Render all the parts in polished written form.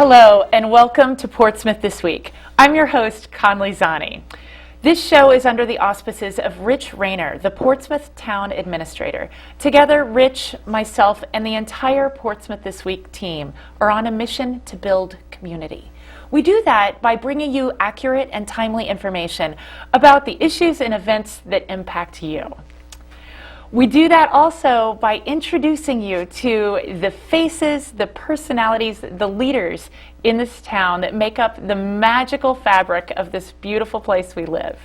Hello and welcome to Portsmouth This Week. I'm your host, Conley Zani. This show is under the auspices of Rich Rayner, the Portsmouth Town Administrator. Together, Rich, myself, and the entire Portsmouth This Week team are on a mission to build community. We do that by bringing you accurate and timely information about the issues and events that impact you. We do that also by introducing you to the faces, the personalities, the leaders in this town that make up the magical fabric of this beautiful place we live.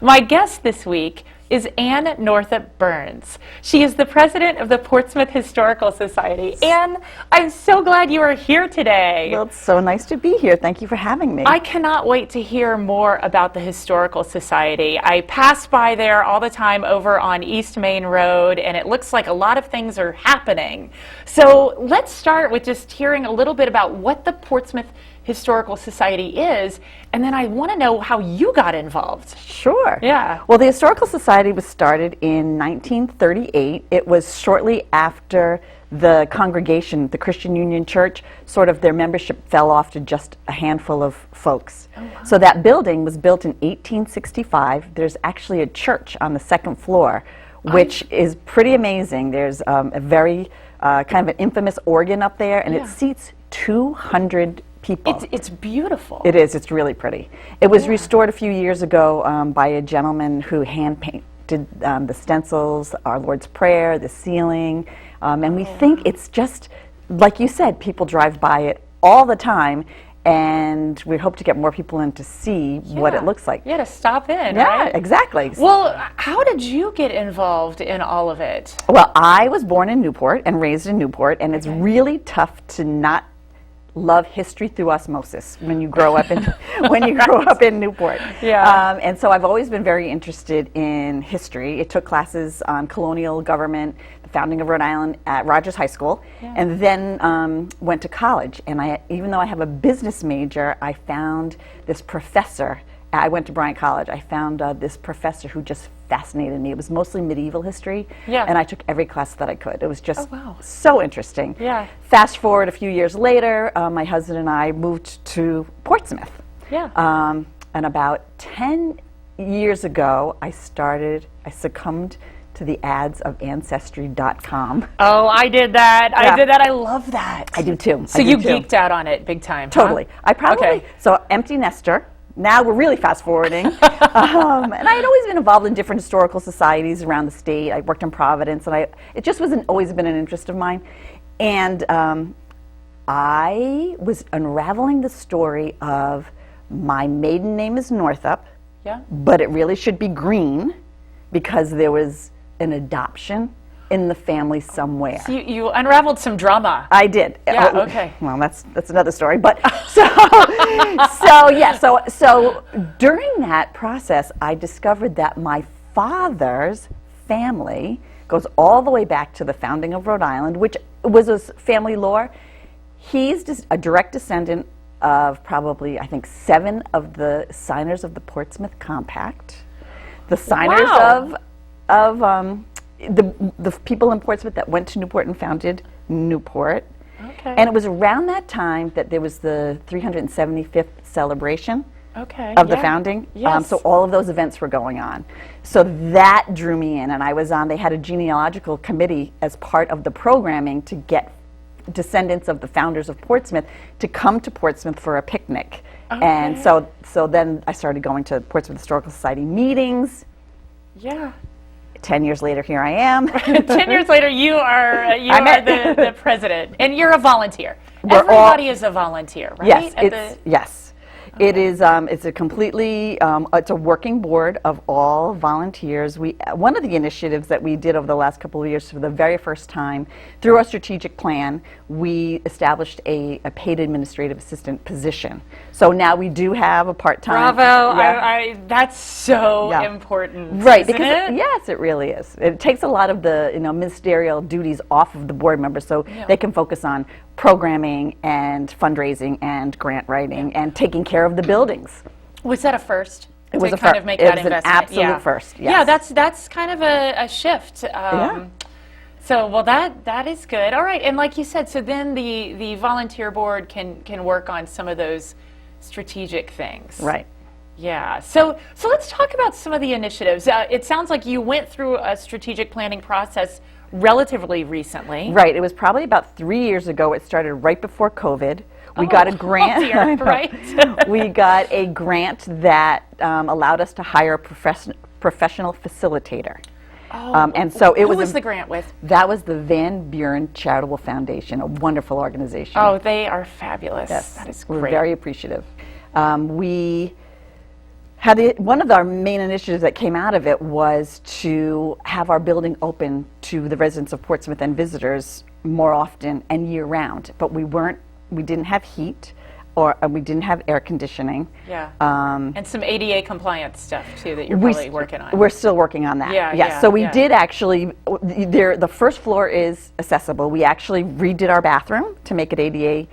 My guest this week is Anne Northup Burns. She is the president of the Portsmouth Historical Society. Anne, I'm so glad you are here today. Well, it's so nice to be here. Thank you for having me. I cannot wait to hear more about the Historical Society. I pass by there all the time over on East Main Road, and it looks like a lot of things are happening. So let's start with just hearing a little bit about what the Portsmouth Historical Society is, and then I want to know how you got involved. Sure. Yeah. Well, the Historical Society was started in 1938. It was shortly after the congregation, the Christian Union Church, sort of their membership fell off to just a handful of folks. Oh, wow. So that building was built in 1865. There's actually a church on the second floor, which is pretty amazing. There's a very kind of an infamous organ up there, and it seats 200 people. It's beautiful. It is. It's really pretty. It was restored a few years ago by a gentleman who hand painted the stencils, Our Lord's Prayer, the ceiling, and we think it's just, like you said, people drive by it all the time, and we hope to get more people in to see what it looks like. Yeah, to stop in, Yeah, right? exactly. Well, how did you get involved in all of it? Well, I was born in Newport and raised in Newport, and it's really tough to not love history through osmosis when you grow up in in Newport. Yeah. And so I've always been very interested in history. It took classes on colonial government, the founding of Rhode Island at Rogers High School, and then went to college. And even though I have a business major, I found this professor. I went to Bryant College. I found this professor who just fascinated me. It was mostly medieval history, and I took every class that I could. It was just so interesting. Yeah. Fast forward a few years later, my husband and I moved to Portsmouth. Yeah. And about 10 years ago, I succumbed to the ads of Ancestry.com. Oh, I did that. I did that. I love that. I do too. So you geeked out on it big time. Totally. Huh? I probably, so empty nester. Now we're really fast forwarding. And I had always been involved in different historical societies around the state. I worked in Providence, and it just wasn't always been an interest of mine. And I was unraveling the story of my maiden name is Northup, but it really should be Green because there was an adoption in the family somewhere. So you unraveled some drama. I did. Yeah, okay. Well, that's another story. But so during that process, I discovered that my father's family goes all the way back to the founding of Rhode Island, which was a family lore. He's just a direct descendant of probably, I think, 7 of the signers of the Portsmouth Compact. The signers of the people in Portsmouth that went to Newport and founded Newport. Okay. And it was around that time that there was the 375th celebration of the founding. Yes. So all of those events were going on. So that drew me in, and I was on, they had a genealogical committee as part of the programming to get descendants of the founders of Portsmouth to come to Portsmouth for a picnic. Okay. And so then I started going to Portsmouth Historical Society meetings. Yeah. 10 years later, here I am. 10 years later, you are the president, and you're a volunteer. Everybody is a volunteer, right? Yes, It is. It's a completely. It's a working board of all volunteers. One of the initiatives that we did over the last couple of years, for the very first time, through our strategic plan, we established a paid administrative assistant position. So now we do have a part-time. Bravo! Yeah. That's so important, right? Isn't Because it? Yes, it really is. It takes a lot of the ministerial duties off of the board members, so they can focus on programming and fundraising and grant writing and taking care of the buildings. Was that a first? It was to kind of make that investment. An absolute first. Yes. Yeah, that's kind of a shift. So, well, that is good. All right, and like you said, so then the volunteer board can work on some of those strategic things. Right. Yeah. So let's talk about some of the initiatives. It sounds like you went through a strategic planning process relatively recently. Right. It was probably about 3 years ago. It started right before COVID. We got a grant. Oh dear, right. We got a grant that allowed us to hire a professional facilitator. And so it Who was was the grant with? That was the Van Buren Charitable Foundation, a wonderful organization. Oh, they are fabulous. Yes, That is great. we're very appreciative. We had one of our main initiatives that came out of it was to have our building open to the residents of Portsmouth and visitors more often and year round. But we didn't have heat, or we didn't have air conditioning. Yeah. And some ADA compliance stuff too that you're probably working on. We're still working on that. Yeah, yes. yeah, So we yeah. did actually. The first floor is accessible. We actually redid our bathroom to make it ADA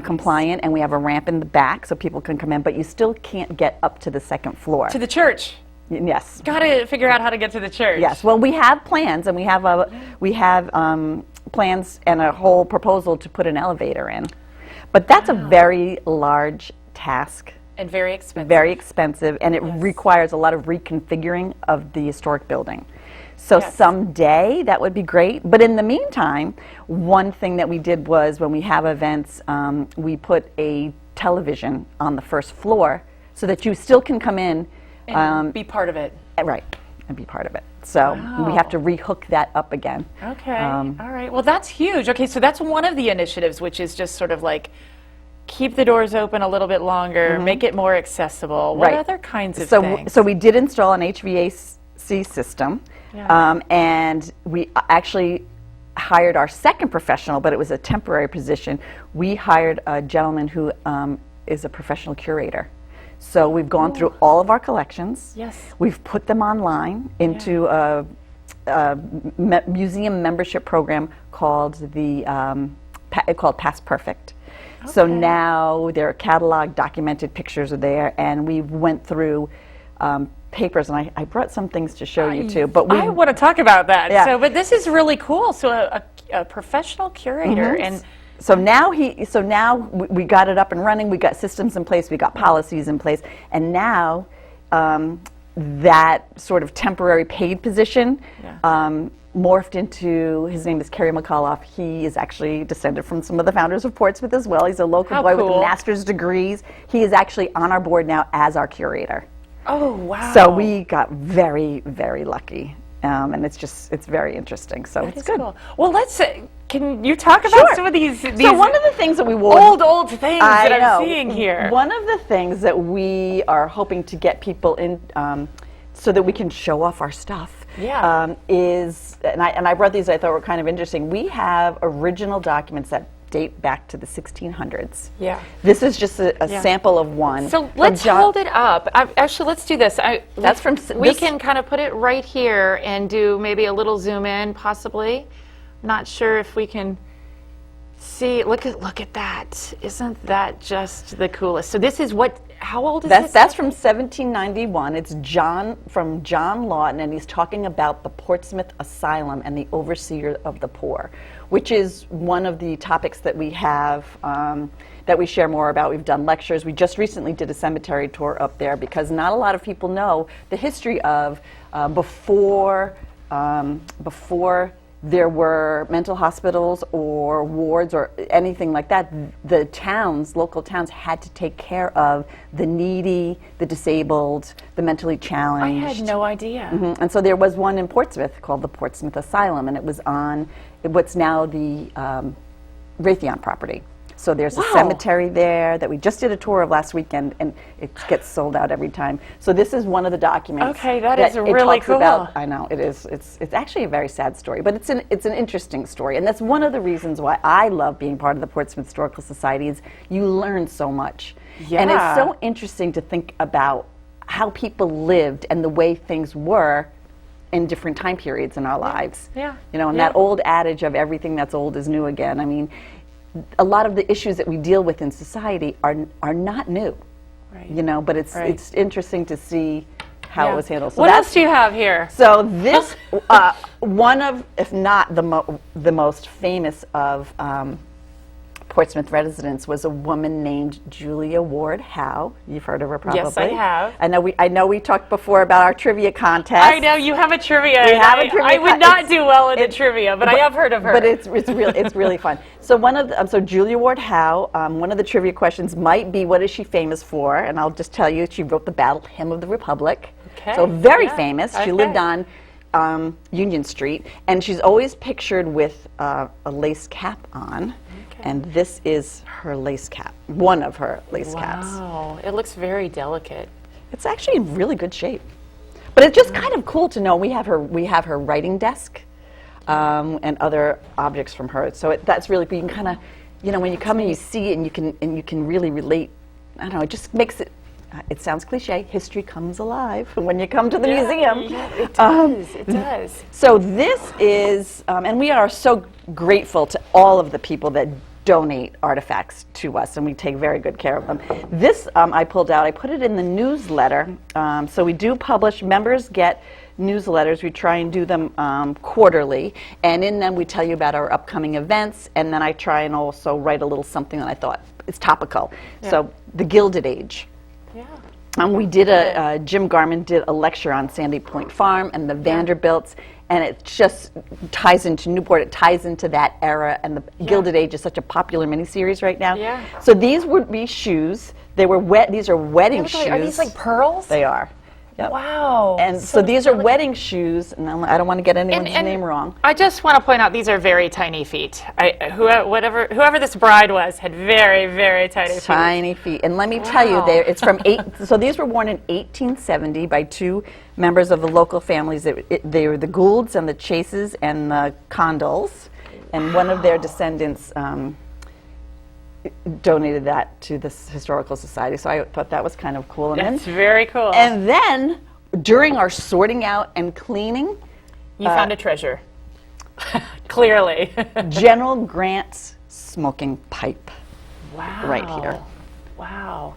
compliant, and we have a ramp in the back so people can come in. But you still can't get up to the second floor. To the church. Yes. Got to figure out how to get to the church. Yes. Well, we have plans, and we have plans and a whole proposal to put an elevator in. But that's a very large task. And very expensive. Very expensive, and it requires a lot of reconfiguring of the historic building. So someday that would be great. But in the meantime, one thing that we did was when we have events, we put a television on the first floor so that you still can come in. And be part of it. Right, and be part of it. So we have to rehook that up again. Okay, all right. Well, that's huge. Okay, so that's one of the initiatives, which is just sort of like keep the doors open a little bit longer, make it more accessible. What other kinds of things? So we did install an HVAC system, and we actually hired our second professional, but it was a temporary position. We hired a gentleman who is a professional curator. So we've gone through all of our collections. Yes. We've put them online into a museum membership program called called Past Perfect. Okay. So now there are catalog documented pictures are there, and we went through papers, and I brought some things to show you too. But I want to talk about that. Yeah. So, but this is really cool. So a professional curator and. So now we got it up and running. We got systems in place. We got policies in place, and now that sort of temporary paid position morphed into. His name is Kerry McCullough. He is actually descended from some of the founders of Portsmouth as well. He's a local boy with master's degrees. He is actually on our board now as our curator. Oh wow! So we got very, very lucky. And it's very interesting. So it's good. Cool. Well, can you talk about some of these So one of the things that we will old things that I'm seeing here. One of the things that we are hoping to get people in so that we can show off our stuff is, and I brought these I thought were kind of interesting. We have original documents that date back to the 1600s. Yeah. This is just a sample of one. So let's hold it up. Actually, let's do this. We can kind of put it right here and do maybe a little zoom in, possibly. Not sure if we can see. Look at that. Isn't that just the coolest? So this is how old is this? That's from 1791. It's from John Lawton, and he's talking about the Portsmouth Asylum and the overseer of the poor, which is one of the topics that we have that we share more about. We've done lectures. We just recently did a cemetery tour up there because not a lot of people know the history of before there were mental hospitals or wards or anything like that. The local towns had to take care of the needy, the disabled, the mentally challenged. I had no idea. And so there was one in Portsmouth called the Portsmouth Asylum, and it was on what's now the Raytheon property. So there's a cemetery there that we just did a tour of last weekend, and it gets sold out every time. So this is one of the documents. Okay, that is really cool. I know it is. It's actually a very sad story, but it's an interesting story, and that's one of the reasons why I love being part of the Portsmouth Historical Society. Is you learn so much, and it's so interesting to think about how people lived and the way things were in different time periods in our lives. Yeah. You know, and that old adage of everything that's old is new again. I mean, a lot of the issues that we deal with in society are not new, you know, but it's interesting to see how it was handled. So what else do you have here? So this, one of, if not the most famous of Portsmouth residents was a woman named Julia Ward Howe. You've heard of her probably. Yes, I have. I know we talked before about our trivia contest. I know you have a trivia. I would not do well in the trivia, but I have heard of her. But it's really fun. So so Julia Ward Howe, one of the trivia questions might be, what is she famous for? And I'll just tell you, she wrote the Battle Hymn of the Republic. Okay. So very famous. She lived on Union Street, and she's always pictured with a lace cap on. And this is her lace cap, one of her lace caps. Wow, it looks very delicate. It's actually in really good shape. But it's just kind of cool to know we have her writing desk and other objects from her. So that's really, you can kind of, when you come and you see it and you can really relate. I don't know, it just makes it. It sounds cliche, history comes alive when you come to the museum. Yeah, it does, it does. So this is, and we are so grateful to all of the people that donate artifacts to us, and we take very good care of them. This I pulled out, I put it in the newsletter. So we do publish, members get newsletters. We try and do them quarterly, and in them we tell you about our upcoming events, and then I try and also write a little something that I thought is topical. Yeah. So the Gilded Age. Yeah. We did Jim Garman did a lecture on Sandy Point Farm and the Vanderbilts, and it just ties into Newport. It ties into that era, and the Gilded Age is such a popular miniseries right now. Yeah. So these would be shoes. They were these are wedding shoes. Are these like pearls? They are. Yep. Wow. And so these are wedding shoes, and I don't want to get anyone's name wrong. I just want to point out these are very tiny feet. Whoever this bride was had very, very tiny feet. Tiny feet. And let me tell you, it's from so these were worn in 1870 by two members of the local families. They were the Goulds and the Chases and the Condalls, and one of their descendants donated that to the Historical Society, so I thought that was kind of cool. And that's very cool. And then, during our sorting out and cleaning, you found a treasure. Clearly. General Grant's smoking pipe. Wow. Right here. Wow.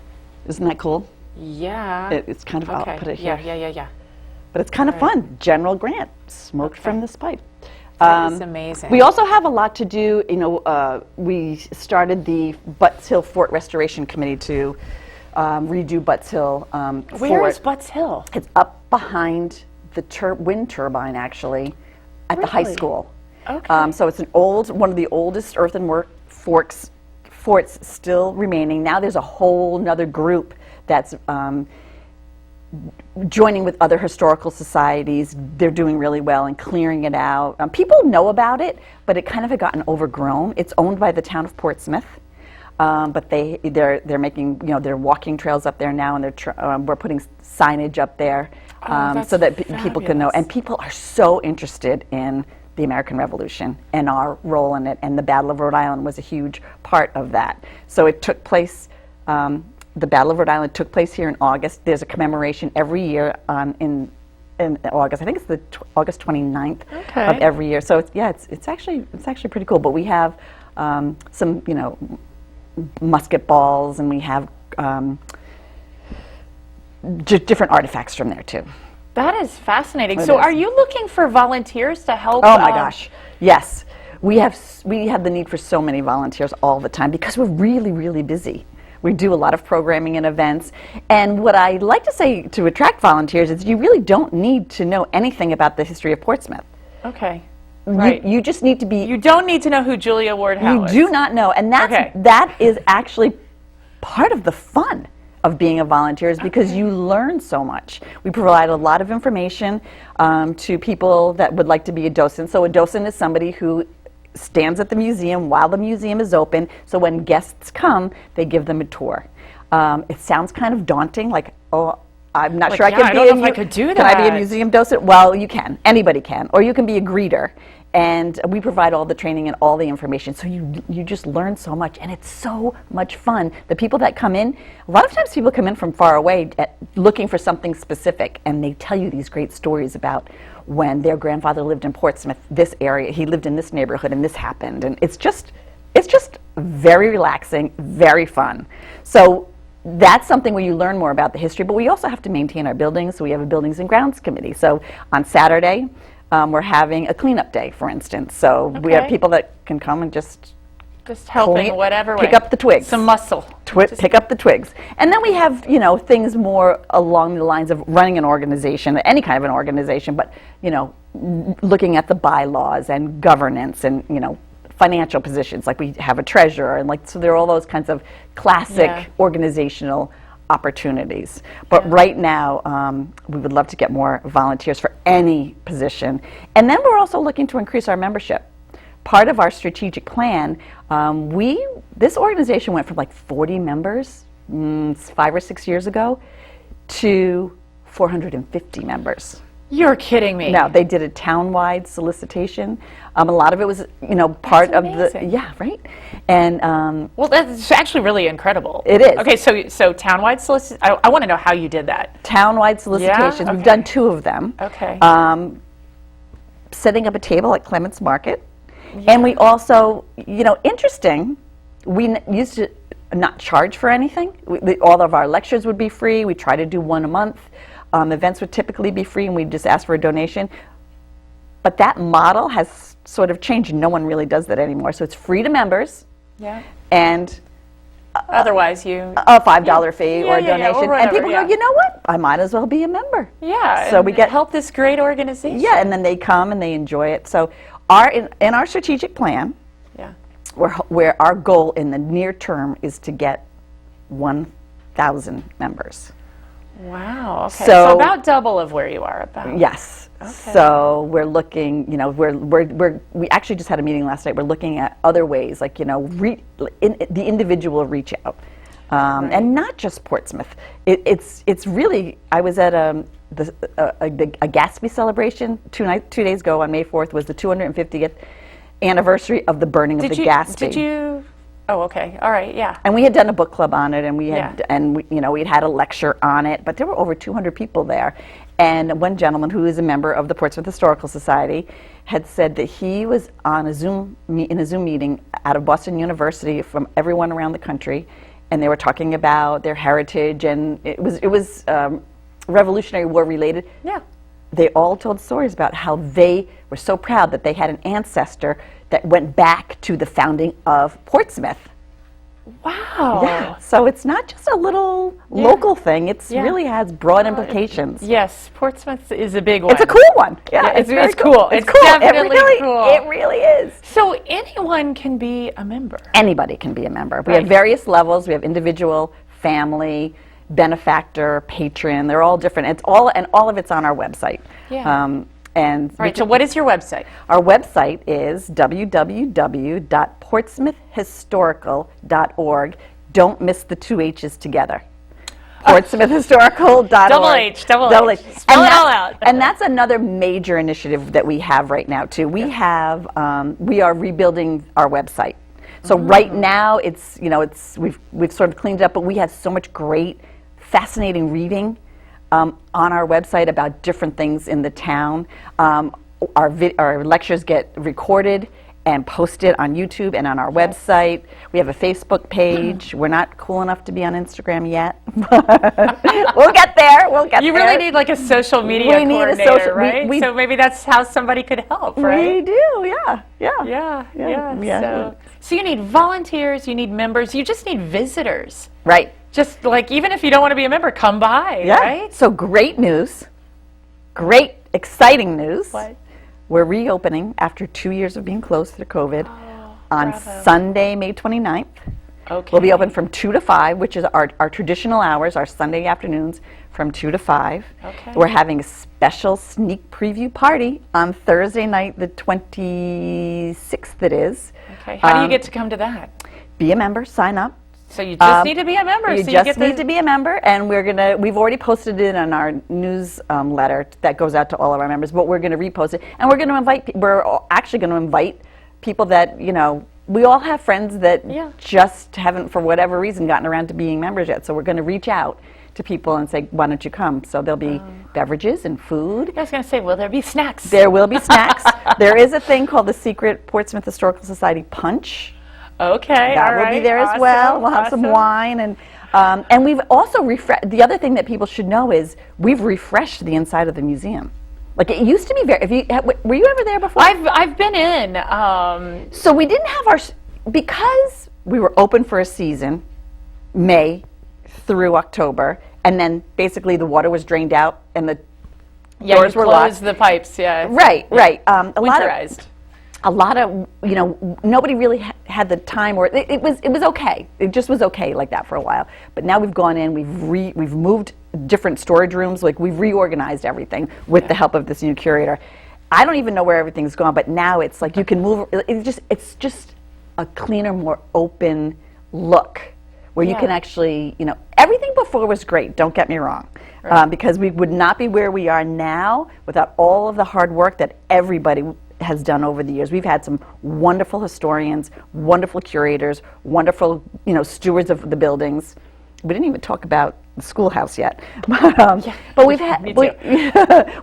Isn't that cool? Yeah. It's kind of, okay. I'll put it here. Yeah. But it's kind of fun. General Grant smoked from this pipe. That is amazing. We also have a lot to do. We started the Butts Hill Fort Restoration Committee to redo Butts Hill Fort. Where is Butts Hill? It's up behind the wind turbine, actually, at the high school. Okay. So it's one of the oldest earthenwork forts still remaining. Now there's a whole nother group that's joining with other historical societies. They're doing really well and clearing it out. People know about it, but it kind of had gotten overgrown. It's owned by the town of Portsmouth, but they're making they're walking trails up there now, and we're putting signage up there so that people can know. And people are so interested in the American Revolution and our role in it, and the Battle of Rhode Island was a huge part of that. So it took place. The Battle of Rhode Island took place here in August. There's a commemoration every year in August. I think it's the August 29th of every year. So it's actually pretty cool. But we have some musket balls, and we have different artifacts from there too. That is fascinating. So are you looking for volunteers to help? Oh my gosh, yes. We have the need for so many volunteers all the time because we're really, really busy. We do a lot of programming and events. And what I like to say to attract volunteers is you really don't need to know anything about the history of Portsmouth. Okay. Right. You just need to be... You don't need to know who Julia Ward Howe is. You do not know. And that is actually part of the fun of being a volunteer, is because you learn so much. We provide a lot of information to people that would like to be a docent. So a docent is somebody who stands at the museum while the museum is open, so when guests come, they give them a tour. It sounds kind of daunting, like, oh, I'm not sure I could be I don't know if I could do that. Can I be a museum docent? Well, you can. Anybody can. Or you can be a greeter. And we provide all the training and all the information, so you just learn so much, and it's so much fun. The people that come in, a lot of times people come in from far away looking for something specific, and they tell you these great stories about when their grandfather lived in Portsmouth, this area, he lived in this neighborhood, and this happened. And it's just very relaxing, very fun. So that's something where you learn more about the history, but we also have to maintain our buildings, so we have a Buildings and Grounds Committee. So on Saturday, we're having a cleanup day, for instance. So we have Okay. people that can come and just helping clean- whatever pick way. up the twigs. Some muscle. Pick up the twigs. And then we have, things more along the lines of running an organization, any kind of an organization, but, looking at the bylaws and governance and, financial positions. Like we have a treasurer, and so there are all those kinds of classic Yeah. organizational opportunities. But right now, we would love to get more volunteers for any position. And then we're also looking to increase our membership. Part of our strategic plan, this organization went from 40 members 5 or 6 years ago to 450 members. You're kidding me. Now, they did a town-wide solicitation. A lot of it was, part of the, amazing. yeah, right? And Well, that's actually really incredible. It is. Okay, so townwide solicit. I want to know how you did that. town-wide solicitations, we've Okay. done 2 of them. Okay. Setting up a table at Clements Market. And we also, interesting, we used to not charge for anything. All of our lectures would be free. We try to do 1 a month. Events would typically be free, and we just ask for a donation. But that model has sort of changed. No one really does that anymore. So it's free to members, Yeah. and Otherwise, you. a $5 fee or a Yeah, donation. or And whatever, people yeah. go, you know what? I might as well be a member. Yeah. So and we get help this great organization. Yeah, and then they come and they enjoy it. So in our strategic plan, Yeah. where our goal in the near term is to get 1,000 members. Wow. Okay. So- So about double of where you are. About. Yes. Okay. So we're looking, we actually just had a meeting last night. We're looking at other ways, the individual reach out. And not just Portsmouth. It's really, I was at a Gatsby celebration 2 days ago on May 4th was the 250th anniversary of the burning of the Gatsby. Did you? Oh, okay. All right. Yeah. And we had done a book club on it, and we had, Yeah. we'd had a lecture on it, but there were over 200 people there. And one gentleman who is a member of the Portsmouth Historical Society had said that he was on in a Zoom meeting out of Boston University from everyone around the country, and they were talking about their heritage, and it was Revolutionary War related. Yeah. They all told stories about how they were so proud that they had an ancestor that went back to the founding of Portsmouth. Wow. Yeah. So it's not just a little local thing. It Yeah. really has broad implications. Yes. Portsmouth is a big one. It's a cool one. Yeah, it's very cool. It's It's cool. definitely it really, cool. It really is. So anyone can be a member. Anybody can be a member. We Right. have various levels. We have individual, family, benefactor, patron. They're all different. All of it's on our website. Yeah. And All right. So what is your website? our website is www.portsmouthhistorical.org. Don't miss the 2 H's together. PortsmouthHistorical.org. Double H. Spell And it that's- all out. And that's another major initiative that we have right now too. We are rebuilding our website. So right now we've sort of cleaned it up, but we have so much great, fascinating reading on our website about different things in the town. Our lectures get recorded and posted on YouTube and on our website. We have a Facebook page. We're not cool enough to be on Instagram yet. We'll get there. You really need like a social media We need a coordinator, social- right? we- So maybe that's how somebody could help, right? We do, yeah. Yeah. So you need volunteers, you need members, you just need visitors. Right. Just like, even if you don't want to be a member, come by, Yeah. right? So great news. Great, exciting news. What? We're reopening after 2 years of being closed through COVID on bravo. Sunday, May 29th. Okay. We'll be open from 2 to 5, which is our traditional hours, our Sunday afternoons from 2 to 5. Okay. We're having a special sneak preview party on Thursday night, the 26th it is. Okay. How do you get to come to that? Be a member, sign up. So you just need to be a member. You so just you get need to be a member, and we've already posted it on our newsletter that goes out to all of our members, but we're going to repost it, and we're actually going to invite people that, we all have friends that just haven't, for whatever reason, gotten around to being members yet, so we're going to reach out to people and say, why don't you come? So there'll be beverages and food. I was going to say, will there be snacks? There will be snacks. There is a thing called the secret Portsmouth Historical Society Punch. Okay, That all will right. be there as well. We'll have some wine, and we've also the other thing that people should know is we've refreshed the inside of the museum. Like it used to be very. Were you ever there before? I've been in. So we didn't have because we were open for a season, May through October, and then basically the water was drained out and the doors were locked. Close the pipes. Yeah. Right. Winterized. A lot of nobody really had the time, or it was okay. It just was okay like that for a while. But now we've gone in, we've moved different storage rooms, like we've reorganized everything with the help of this new curator. I don't even know where everything's gone, but now it's like you can move. It's just a cleaner, more open look where you can actually, everything before was great. Don't get me wrong, because we would not be where we are now without all of the hard work that everybody has done over the years. We've had some wonderful historians, wonderful curators, wonderful, stewards of the buildings. We didn't even talk about the schoolhouse yet, but we've had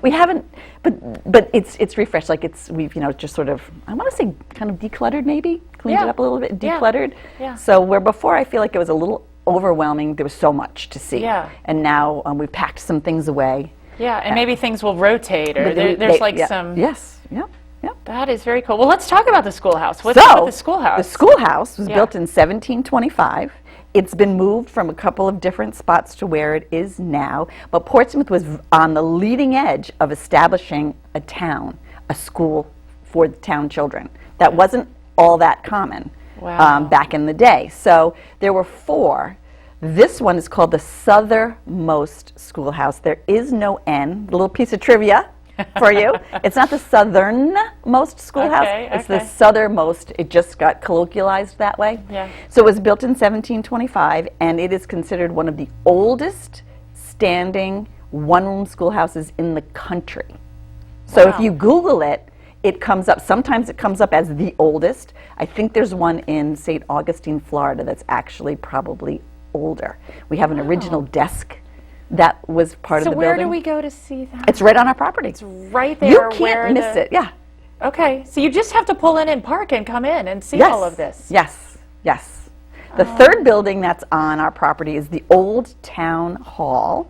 we haven't. But it's refreshed. Like we've just sort of, I want to say kind of decluttered, maybe cleaned it up a little bit, decluttered. Yeah. So where before I feel like it was a little overwhelming. There was so much to see. Yeah. And now we've packed some things away. Yeah, and maybe things will rotate, or there's some. Yes. Yeah. Yep. That is very cool. Well, let's talk about the schoolhouse. What's up with the schoolhouse? The schoolhouse was built in 1725. It's been moved from a couple of different spots to where it is now. But Portsmouth was on the leading edge of establishing a school for the town children. That wasn't all that common back in the day. So there were 4. This one is called the southernmost schoolhouse. There is no N. A little piece of trivia for you. It's not the southernmost schoolhouse. It's the southernmost. It just got colloquialized that way. Yeah. So it was built in 1725, and it is considered one of the oldest standing one-room schoolhouses in the country. So if you Google it, it comes up. Sometimes it comes up as the oldest. I think there's one in St. Augustine, Florida, that's actually probably older. We have an original desk that was part of the building. So where do we go to see that? It's right on our property. It's right there. You can't miss it. Yeah. Okay. So you just have to pull in and park and come in and see all of this. Yes. Yes. The third building that's on our property is the old town hall.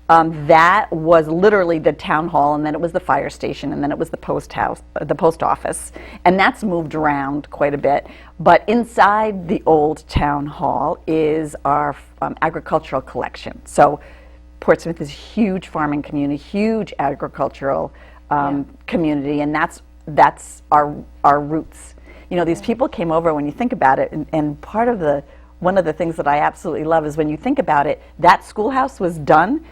That was literally the town hall, and then it was the fire station, and then it was the post office, and that's moved around quite a bit. But inside the old town hall is our agricultural collection. So Portsmouth is a huge farming community, huge agricultural community, and that's our roots. These people came over, when you think about it, and one of the things that I absolutely love is when you think about it, that schoolhouse was done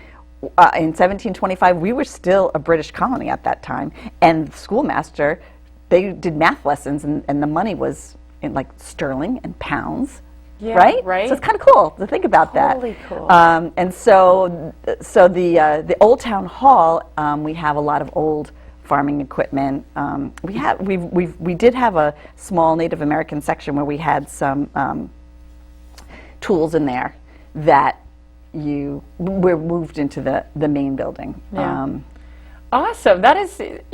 in 1725. We were still a British colony at that time, and the schoolmaster, they did math lessons, and the money was in like sterling and pounds. Yeah, right? Right. So it's kind of cool to think about that. Totally cool. And so the Old Town Hall, we have a lot of old farming equipment. We did have a small Native American section where we had some tools in there that were moved into the main building. Yeah. Awesome.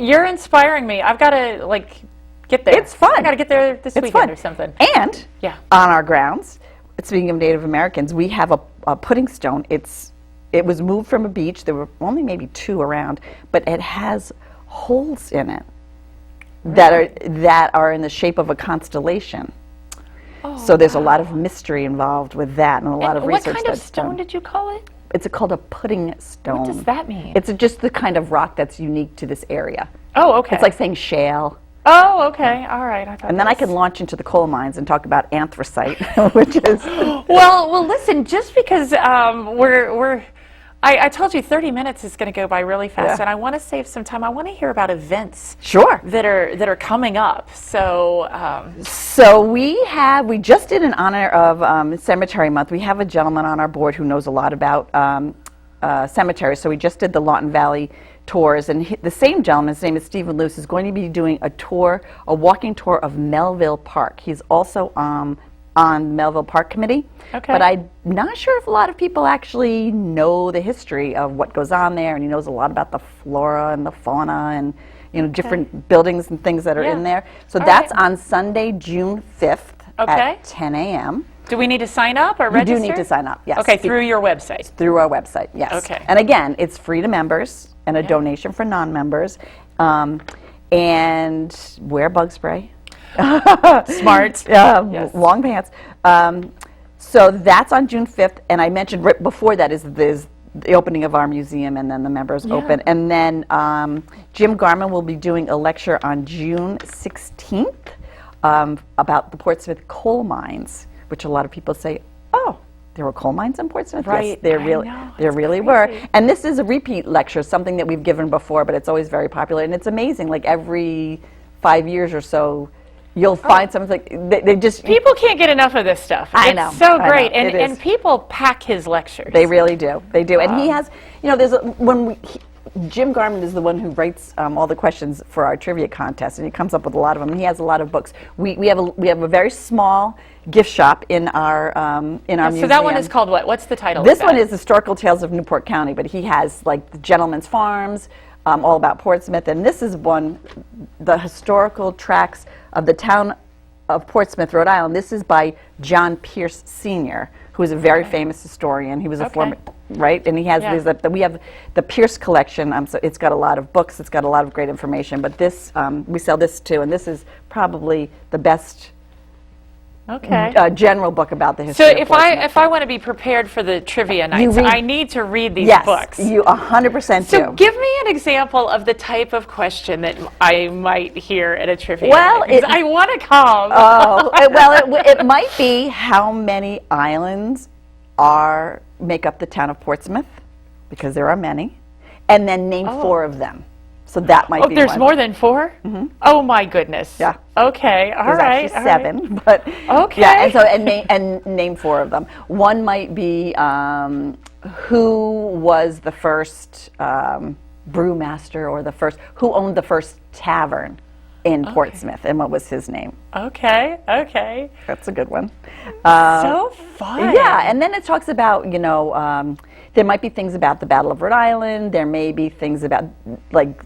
You're inspiring me. I've got to get there. It's fun. I got to get there this weekend or something. And on our grounds, speaking of Native Americans, we have a pudding stone. It was moved from a beach. There were only maybe 2 around, but it has holes in it that are in the shape of a constellation. Oh, so there's a lot of mystery involved with that, and a lot of research that's done. What kind of stone did you call it? It's called a pudding stone. What does that mean? It's just the kind of rock that's unique to this area. Oh, okay. It's like saying shale. Oh, okay. All right. And then I can launch into the coal mines and talk about anthracite, which is... Well, listen, just because I told you 30 minutes is going to go by really fast, and I want to save some time. I want to hear about events that are coming up. So we just did in honor of Cemetery Month. We have a gentleman on our board who knows a lot about cemeteries. So we just did the Lawton Valley tours, and the same gentleman, his name is Stephen Luce, is going to be doing a walking tour of Melville Park. He's also on Melville Park Committee. Okay. But I'm not sure if a lot of people actually know the history of what goes on there, and he knows a lot about the flora and the fauna and different buildings and things that are in there. So that's on Sunday, June 5th at 10 a.m. Do we need to sign up or register? You do need to sign up, yes. Okay, through your website? Through our website, yes. Okay. And again, it's free to members. and a donation for non-members. And wear bug spray. Smart. Yes. Long pants. So that's on June 5th, and I mentioned right before that is the opening of our museum, and then the members open. And then Jim Garman will be doing a lecture on June 16th about the Portsmouth coal mines, which a lot of people say, oh, there were coal mines in Portsmouth? Right. Yes, there really were. And this is a repeat lecture, something that we've given before, but it's always very popular. And it's amazing, like every 5 years or so, you'll find something like, they just... People can't get enough of this stuff. I know. It's so great. I know. And people pack his lectures. They really do. They do. And he has, you know, Jim Garman is the one who writes all the questions for our trivia contest, and he comes up with a lot of them. And he has a lot of books. We have a very small gift shop in our museum. So that one is called what? What's the title? This one is Historical Tales of Newport County, but he has like the Gentleman's Farms, all about Portsmouth, and this is one, the historical tracts of the town of Portsmouth, Rhode Island. This is by John Pierce Sr., who is a very famous historian. He was a former, right? And he has these, we have the Pierce collection, so it's got a lot of books, it's got a lot of great information, but this, we sell this too, and this is probably the best general book about the history of Portsmouth. if I want to be prepared for the trivia nights, I need to read these books. Yes, you 100% do. So give me an example of the type of question that I might hear at a trivia well, night, because I want to come. Oh, it might be how many islands make up the town of Portsmouth, because there are many, and then name 4 of them. So that might be there's one. more than 4? Mm-hmm. Oh my goodness. Yeah. Okay. All right. There's actually 7, but okay. Yeah, and so and name 4 of them. One might be who was the first brewmaster, or who owned the first tavern in Portsmouth, and what was his name? Okay. Okay. That's a good one. So fun. Yeah, and then it talks about, you know, there might be things about the Battle of Rhode Island. There may be things about like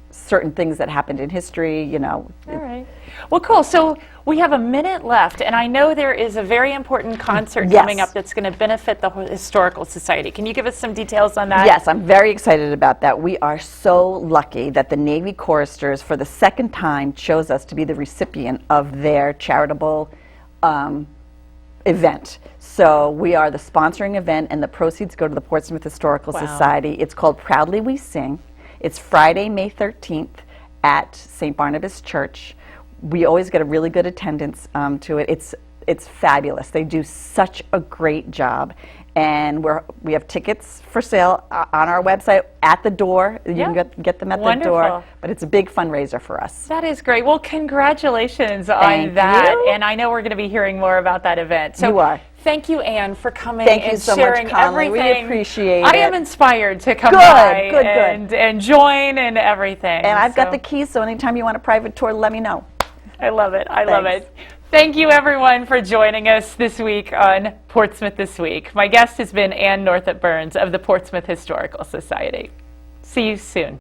certain things that happened in history, you know. All right. Well, cool. So we have a minute left, and I know there is a very important concert coming up that's going to benefit the Historical Society. Can you give us some details on that? Yes, I'm very excited about that. We are so lucky that the Navy Choristers, for the second time, chose us to be the recipient of their charitable event. So we are the sponsoring event, and the proceeds go to the Portsmouth Historical Society. It's called Proudly We Sing. It's Friday, May 13th at St. Barnabas Church. We always get a really good attendance to it. It's fabulous. They do such a great job. And we have tickets for sale on our website at the door. You can get them at the door. But it's a big fundraiser for us. That is great. Well, congratulations on that. And I know we're going to be hearing more about that event. So you are. Thank you, Anne, for coming and so sharing much, Conley. everything. We appreciate it. I am inspired to come by good. And join and everything. And I've got the keys, so anytime you want a private tour, let me know. I love it. I love it. Thank you, everyone, for joining us this week on Portsmouth This Week. My guest has been Anne Northup Burns of the Portsmouth Historical Society. See you soon.